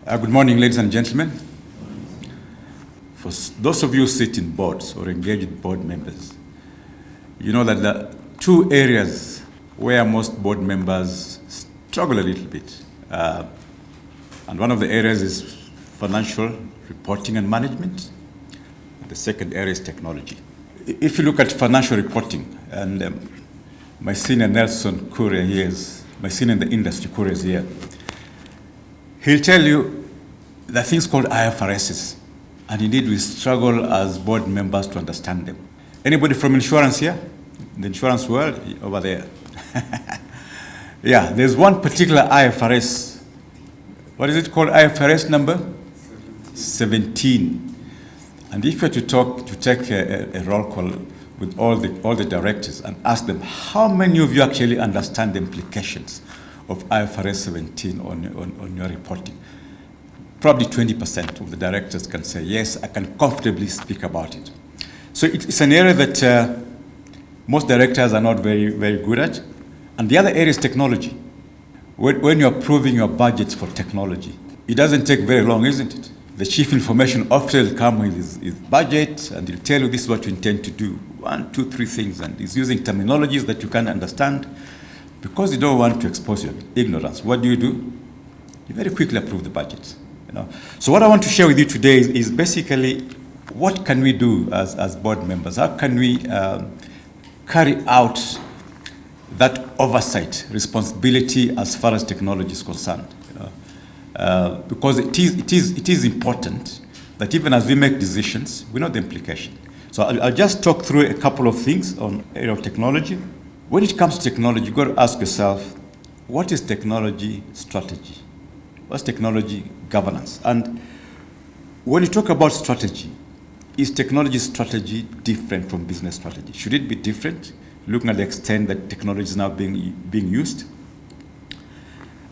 Good morning, ladies and gentlemen. For those of you who sit in boards or engage with board members, you know that there are two areas where most board members struggle a little bit. And one of the areas is financial reporting and management. The second area is technology. If you look at financial reporting, and my senior Nelson Kure here is, my senior in the industry, Kure is here, he'll tell you there are things called IFRSs, and indeed we struggle as board members to understand them. Anybody from insurance here? The insurance world? Over there. Yeah, there's one particular IFRS. What is it called? IFRS number? 17. And if you were to take a roll call with all the directors and ask them, how many of you actually understand the implications of IFRS 17 on your reporting? Probably 20% of the directors can say, yes, I can comfortably speak about it. So it's an area that most directors are not very, very good at. And the other area is technology. When you're approving your budgets for technology, it doesn't take very long, isn't it? The chief information officer will come with his budget and he'll tell you this is what you intend to do. 1, 2, 3 things. And he's using terminologies that you can't understand. Because you don't want to expose your ignorance, what do? You very quickly approve the budget. So what I want to share with you today is basically what can we do as board members? How can we carry out that oversight responsibility as far as technology is concerned? Because it is important that even as we make decisions, we know the implication. So I'll just talk through a couple of things on area of technology. When it comes to technology, you've got to ask yourself, what is technology strategy? What's technology governance? And when you talk about strategy, is technology strategy different from business strategy? Should it be different, looking at the extent that technology is now being used?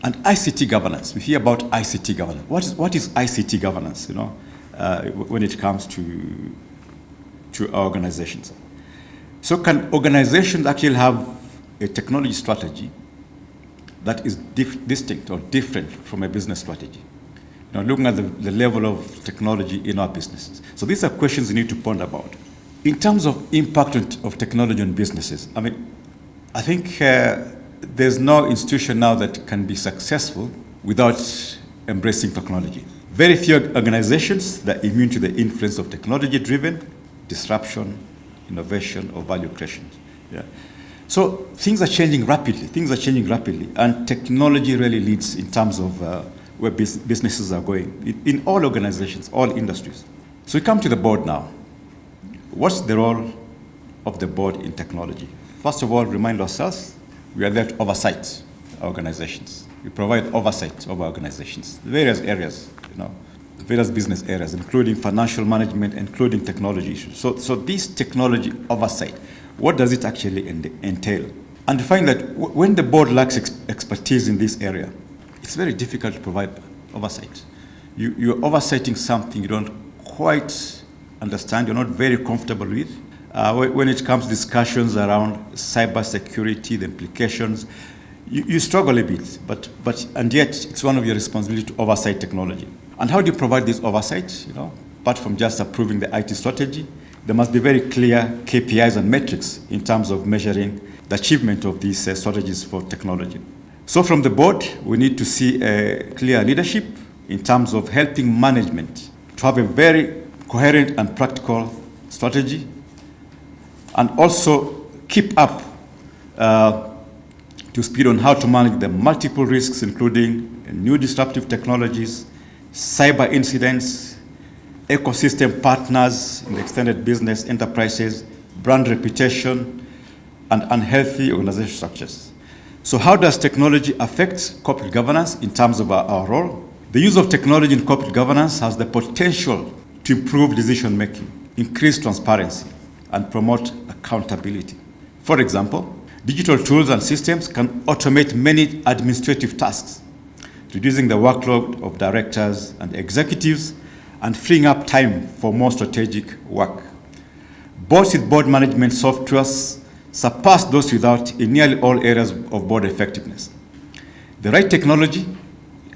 And ICT governance, we hear about ICT governance. What is ICT governance, when it comes to our organizations? So can organizations actually have a technology strategy that is distinct or different from a business strategy? Looking at the level of technology in our businesses. So these are questions you need to ponder about. In terms of impact of technology on businesses, I think there's no institution now that can be successful without embracing technology. Very few organizations that are immune to the influence of technology-driven disruption, innovation, or value creation. Yeah. So things are changing rapidly, and technology really leads in terms of where businesses are going, in all organizations, all industries. So we come to the board now. What's the role of the board in technology? First of all, remind ourselves, we are there to oversight organizations. We provide oversight of organizations, various areas, various business areas, including financial management, including technology issues. So this technology oversight, what does it actually entail? And to find that when the board lacks expertise in this area, it's very difficult to provide oversight. You're oversighting something you don't quite understand, you're not very comfortable with. When it comes to discussions around cybersecurity, the implications, you struggle a bit, and yet it's one of your responsibilities to oversight technology. And how do you provide this oversight? Apart from just approving the IT strategy, there must be very clear KPIs and metrics in terms of measuring the achievement of these strategies for technology. So from the board, we need to see a clear leadership in terms of helping management to have a very coherent and practical strategy, and also keep up to speed on how to manage the multiple risks, including new disruptive technologies, cyber incidents, ecosystem partners in the extended business enterprises, brand reputation, and unhealthy organizational structures. So how does technology affect corporate governance in terms of our role? The use of technology in corporate governance has the potential to improve decision-making, increase transparency, and promote accountability. For example, digital tools and systems can automate many administrative tasks, reducing the workload of directors and executives and freeing up time for more strategic work. Boards with board management softwares surpass those without in nearly all areas of board effectiveness. The right technology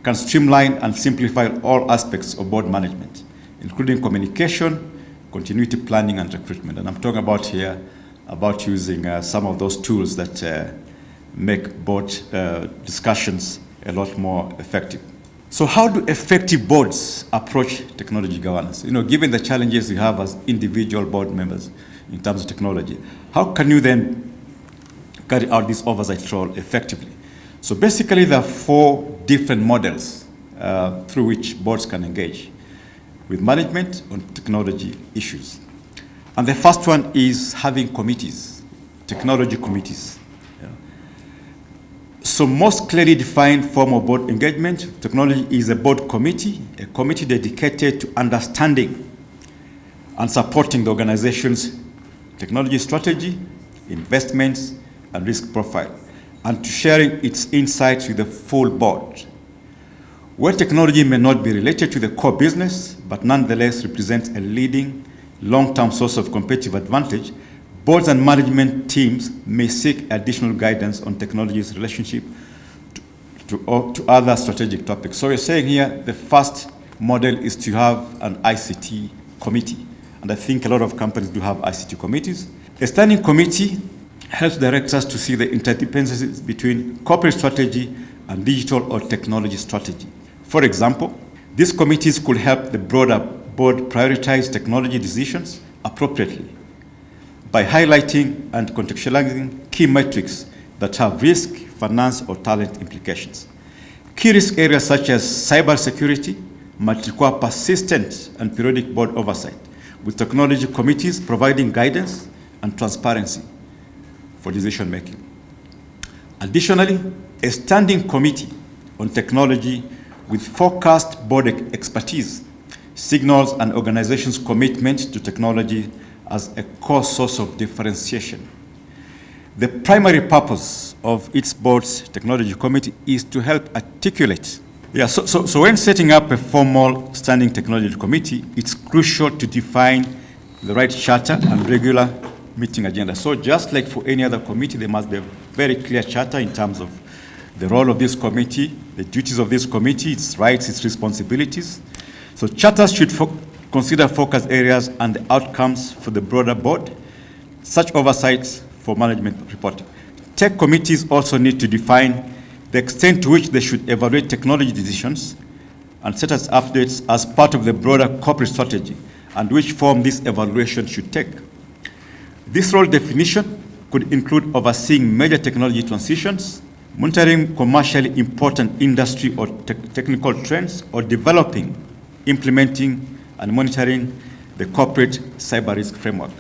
can streamline and simplify all aspects of board management, including communication, continuity planning, and recruitment. And I'm talking about here about using some of those tools that make board discussions a lot more effective. So how do effective boards approach technology governance? Given the challenges you have as individual board members in terms of technology, how can you then carry out this oversight role effectively? So basically, there are 4 different models through which boards can engage with management on technology issues. And the first one is having committees, technology committees. So most clearly defined form of board engagement with technology is a board committee, a committee dedicated to understanding and supporting the organization's technology strategy, investments, and risk profile, and to sharing its insights with the full board. Where technology may not be related to the core business, but nonetheless represents a leading long-term source of competitive advantage, boards and management teams may seek additional guidance on technology's relationship to other strategic topics. So we're saying here the first model is to have an ICT committee. And I think a lot of companies do have ICT committees. A standing committee helps directors to see the interdependencies between corporate strategy and digital or technology strategy. For example, these committees could help the broader board prioritize technology decisions appropriately by highlighting and contextualizing key metrics that have risk, finance, or talent implications. Key risk areas such as cybersecurity might require persistent and periodic board oversight, with technology committees providing guidance and transparency for decision making. Additionally, a standing committee on technology with focused board expertise signals an organization's commitment to technology as a core source of differentiation. The primary purpose of its board's technology committee is to help articulate. So when setting up a formal standing technology committee, it's crucial to define the right charter and regular meeting agenda. So just like for any other committee, there must be a very clear charter in terms of the role of this committee, the duties of this committee, its rights, its responsibilities. So charters should consider focus areas and the outcomes for the broader board, such oversights for management reporting. Tech committees also need to define the extent to which they should evaluate technology decisions and set as updates as part of the broader corporate strategy and which form this evaluation should take. This role definition could include overseeing major technology transitions, monitoring commercially important industry or technical trends, or developing, implementing, and monitoring the corporate cyber risk framework.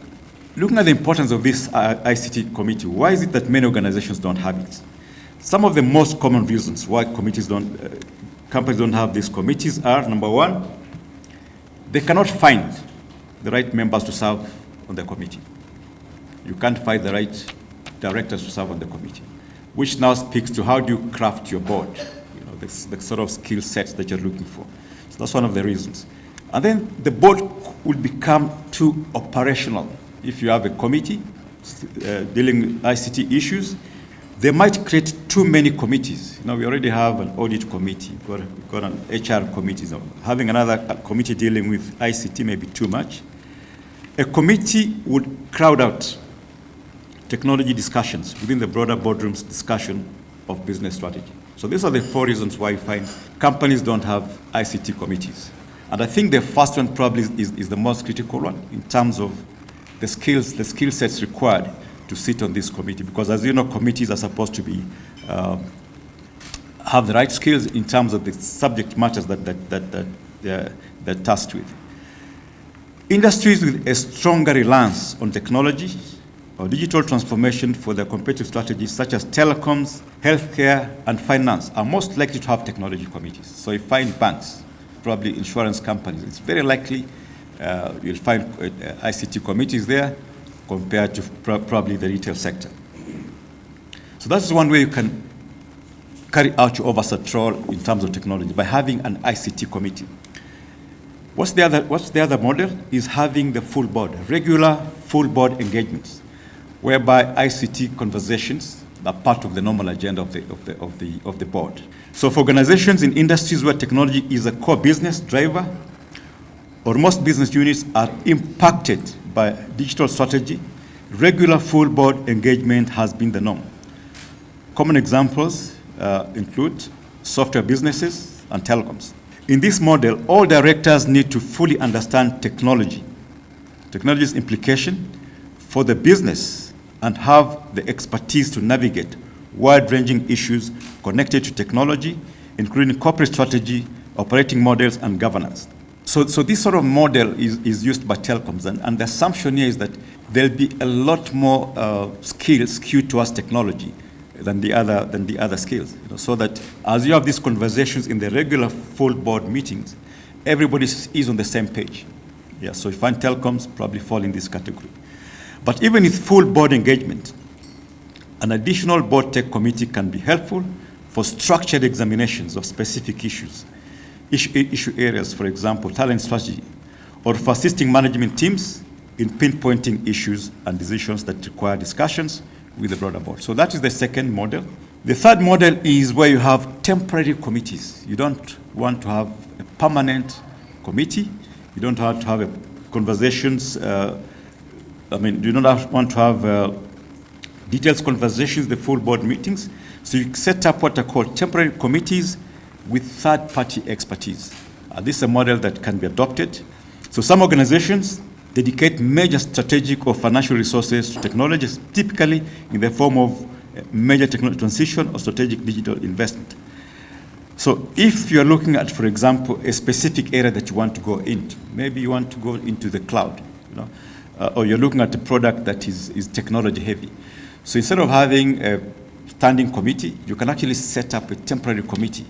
Looking at the importance of this ICT committee, why is it that many organizations don't have it? Some of the most common reasons why companies don't have these committees are, number one, they cannot find the right members to serve on the committee. You can't find the right directors to serve on the committee, which now speaks to how do you craft your board, the sort of skill sets that you're looking for. So that's one of the reasons. And then the board will become too operational. If you have a committee dealing with ICT issues, they might create too many committees. We already have an audit committee, we've got an HR committee. So having another committee dealing with ICT may be too much. A committee would crowd out technology discussions within the broader boardroom's discussion of business strategy. So these are the 4 reasons why you find companies don't have ICT committees. And I think the first one probably is the most critical one in terms of the skill sets required to sit on this committee. Because as you know, committees are supposed to be have the right skills in terms of the subject matters that they're tasked with. Industries with a stronger reliance on technology or digital transformation for their competitive strategies, such as telecoms, healthcare, and finance, are most likely to have technology committees. So you find banks, probably insurance companies, it's very likely you'll find ICT committees there compared to probably the retail sector. So that's one way you can carry out your oversight role in terms of technology, by having an ICT committee. What's the other model? Is having the full board, regular full board engagements, whereby ICT conversations are part of the normal agenda of the board. So for organizations in industries where technology is a core business driver, or most business units are impacted by digital strategy, regular full board engagement has been the norm. Common examples include software businesses and telecoms. In this model, all directors need to fully understand technology's implication for the business and have the expertise to navigate wide-ranging issues connected to technology, including corporate strategy, operating models, and governance. So this sort of model is used by telecoms, and the assumption here is that there'll be a lot more skills skewed towards technology than the other skills. So that as you have these conversations in the regular full board meetings, everybody is on the same page. Yeah, so you find telecoms probably fall in this category. But even with full board engagement, an additional board tech committee can be helpful for structured examinations of specific issue areas, for example, talent strategy, or for assisting management teams in pinpointing issues and decisions that require discussions with the broader board. So that is the second model. The third model is where you have temporary committees. You don't want to have a permanent committee. You don't have to have conversations. You don't want to have detailed conversations, the full board meetings. So you set up what are called temporary committees with third-party expertise. This is a model that can be adopted. So some organizations dedicate major strategic or financial resources to technologies, typically in the form of major technology transition or strategic digital investment. So if you're looking at, for example, a specific area that you want to go into, maybe you want to go into the cloud, or you're looking at a product that is technology heavy. So instead of having a standing committee, you can actually set up a temporary committee,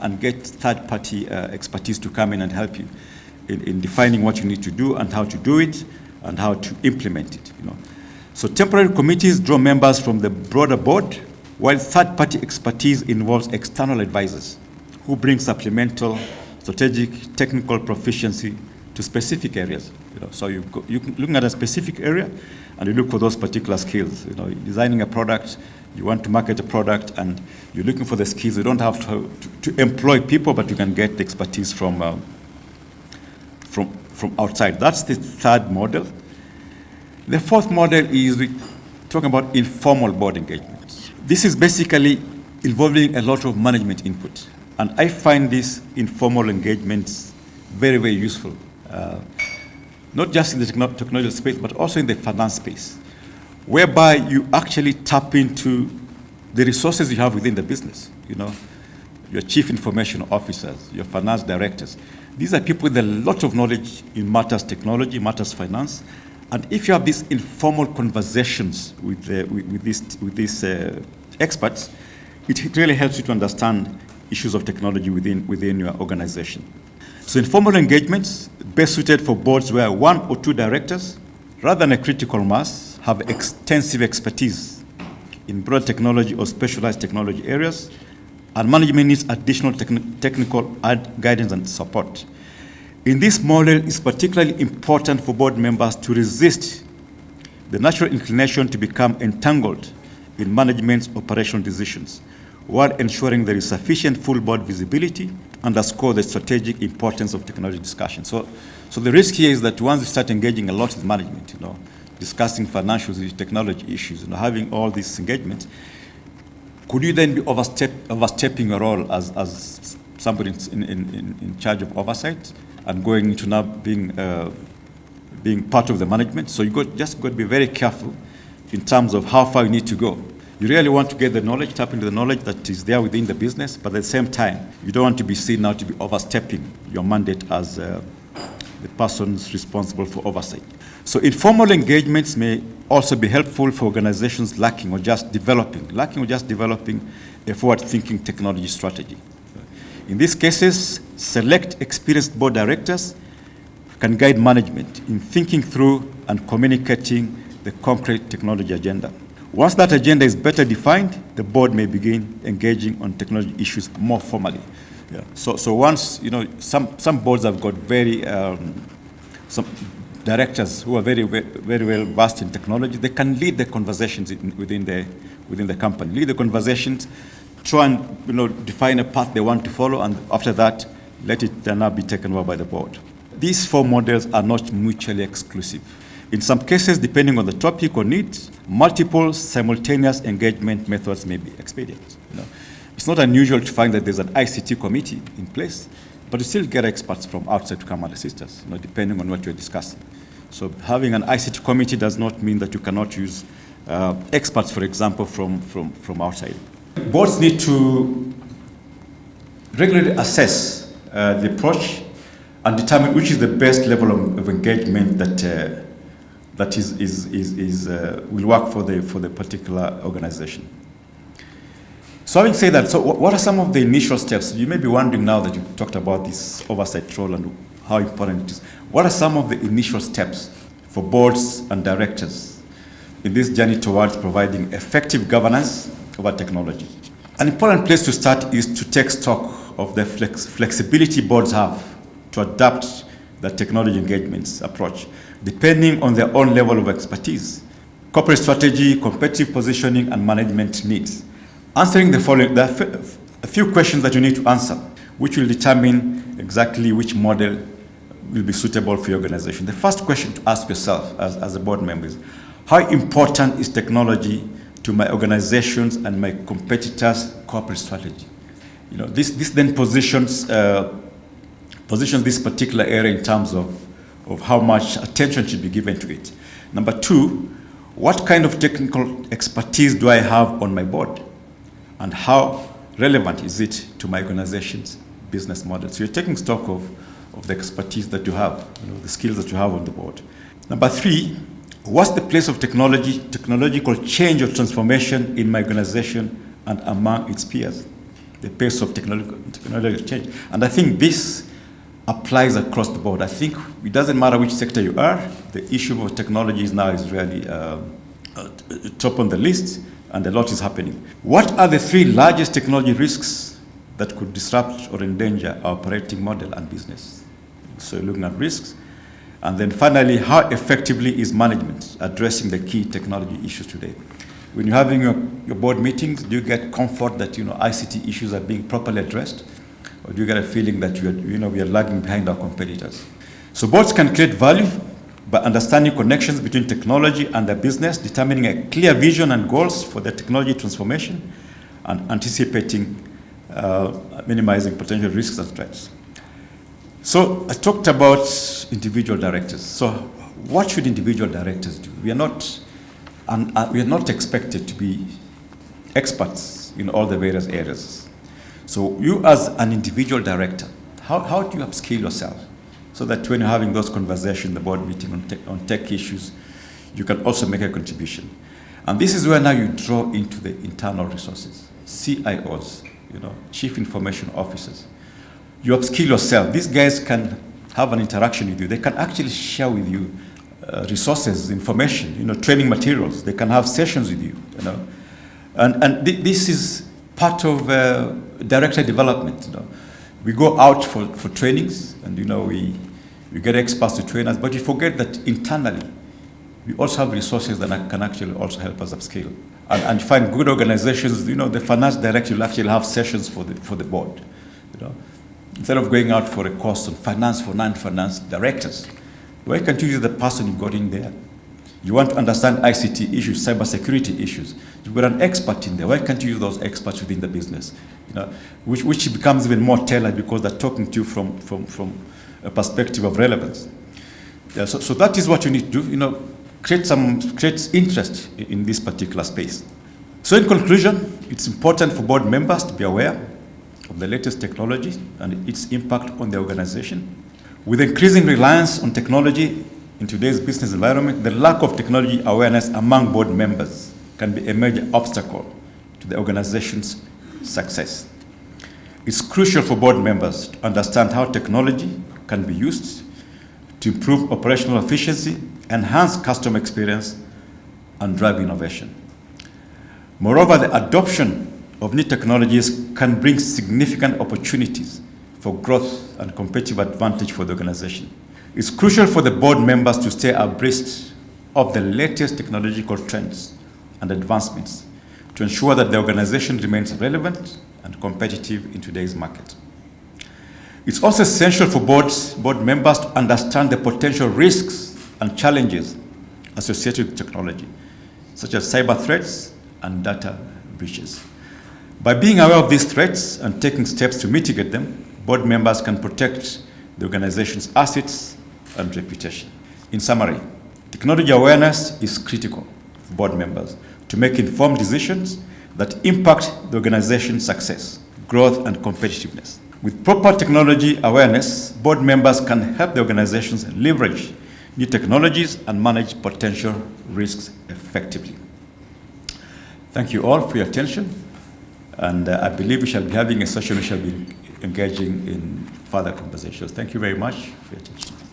and get third-party expertise to come in and help you in defining what you need to do and how to do it and how to implement it. So temporary committees draw members from the broader board, while third-party expertise involves external advisors who bring supplemental strategic technical proficiency to specific areas. So you're looking at a specific area and you look for those particular skills. Designing a product, you want to market a product, and you're looking for the skills. You don't have to employ people, but you can get the expertise from outside. That's the third model. The fourth model is we talk about informal board engagement. This is basically involving a lot of management input, and I find these informal engagements very, very useful. Not just in the technology space, but also in the finance space, whereby you actually tap into the resources you have within the business. Your chief information officers, your finance directors. These are people with a lot of knowledge in matters technology, matters finance. And if you have these informal conversations with these experts, it really helps you to understand issues of technology within your organization. So informal engagements, best suited for boards where one or two directors, rather than a critical mass, have extensive expertise in broad technology or specialized technology areas, and management needs additional technical guidance and support. In this model, it's particularly important for board members to resist the natural inclination to become entangled in management's operational decisions, while ensuring there is sufficient full board visibility to underscore the strategic importance of technology discussion. So the risk here is that once you start engaging a lot with management, discussing financials, technology issues, having all these engagements, could you then be overstepping your role as somebody in charge of oversight and going into now being part of the management? So you just got to be very careful in terms of how far you need to go. You really want to get the knowledge, tap into the knowledge that is there within the business, but at the same time, you don't want to be seen now to be overstepping your mandate as the persons responsible for oversight. So informal engagements may also be helpful for organizations lacking or just developing a forward-thinking technology strategy. In these cases, select experienced board directors can guide management in thinking through and communicating the concrete technology agenda. Once that agenda is better defined, the board may begin engaging on technology issues more formally. Yeah. So once, some boards have got very, directors who are very well versed in technology. They can lead the conversations within the company, lead the conversations, try and define a path they want to follow, and after that, let it then now be taken over by the board. These four models are not mutually exclusive. In some cases, depending on the topic or needs, multiple simultaneous engagement methods may be expedient. It's not unusual to find that there's an ICT committee in place, but you still get experts from outside to come and assist us, depending on what you're discussing. So having an ICT committee does not mean that you cannot use experts, for example, from outside. Boards need to regularly assess the approach and determine which is the best level of engagement that will work for the particular organization. So having said that, so what are some of the initial steps? You may be wondering now that you've talked about this oversight role and how important it is. What are some of the initial steps for boards and directors in this journey towards providing effective governance over technology? An important place to start is to take stock of the flexibility boards have to adapt the technology engagements approach, depending on their own level of expertise, corporate strategy, competitive positioning, and management needs. Answering the following, there are a few questions that you need to answer, which will determine exactly which model will be suitable for your organization. The first question to ask yourself as a board member is, how important is technology to my organization's and my competitors' corporate strategy? This then positions this particular area in terms of how much attention should be given to it. Number two, what kind of technical expertise do I have on my board? And how relevant is it to my organization's business model? So you're taking stock of the expertise that you have, the skills that you have on the board. Number three, what's the place of technological change or transformation in my organization and among its peers? The pace of technological change. And I think this applies across the board. I think it doesn't matter which sector you are, the issue of technology is really top on the list, and a lot is happening. What are the three largest technology risks that could disrupt or endanger our operating model and business? So looking at risks. And then finally, how effectively is management addressing the key technology issues today? When you're having your board meetings, do you get comfort that ICT issues are being properly addressed? Or do you get a feeling that we are lagging behind our competitors? So boards can create value by understanding connections between technology and the business, determining a clear vision and goals for the technology transformation, and anticipating, minimizing potential risks and threats. So I talked about individual directors. So what should individual directors do? We are not expected to be experts in all the various areas. So you as an individual director, how do you upskill yourself so that when you're having those conversations, the board meeting on tech issues, you can also make a contribution? And this is where now you draw into the internal resources, CIOs, Chief Information Officers. You upskill yourself. These guys can have an interaction with you. They can actually share with you resources, information, training materials. They can have sessions with you, And this is part of director development. We go out for trainings, and we get experts to train us, but we forget that internally we also have resources that can actually also help us upscale. And find good organizations. The finance director will actually have sessions for the board. Instead of going out for a course on finance for non-finance directors, why can't you use the person you've got in there? You want to understand ICT issues, cybersecurity issues. You've got an expert in there. Why can't you use those experts within the business? Which becomes even more tailored because they're talking to you from a perspective of relevance. So that is what you need to do. Create interest in this particular space. So in conclusion, it's important for board members to be aware of the latest technology and its impact on the organization. With increasing reliance on technology in today's business environment, the lack of technology awareness among board members can be a major obstacle to the organization's success. It's crucial for board members to understand how technology can be used to improve operational efficiency, enhance customer experience, and drive innovation. Moreover, the adoption of new technologies can bring significant opportunities for growth and competitive advantage for the organization. It's crucial for the board members to stay abreast of the latest technological trends and advancements to ensure that the organization remains relevant and competitive in today's market. It's also essential for board members to understand the potential risks and challenges associated with technology, such as cyber threats and data breaches. By being aware of these threats and taking steps to mitigate them, board members can protect the organization's assets and reputation. In summary, technology awareness is critical for board members to make informed decisions that impact the organization's success, growth, and competitiveness. With proper technology awareness, board members can help the organizations leverage new technologies and manage potential risks effectively. Thank you all for your attention, and I believe we shall be having a session. We shall be engaging in further conversations. Thank you very much for your attention.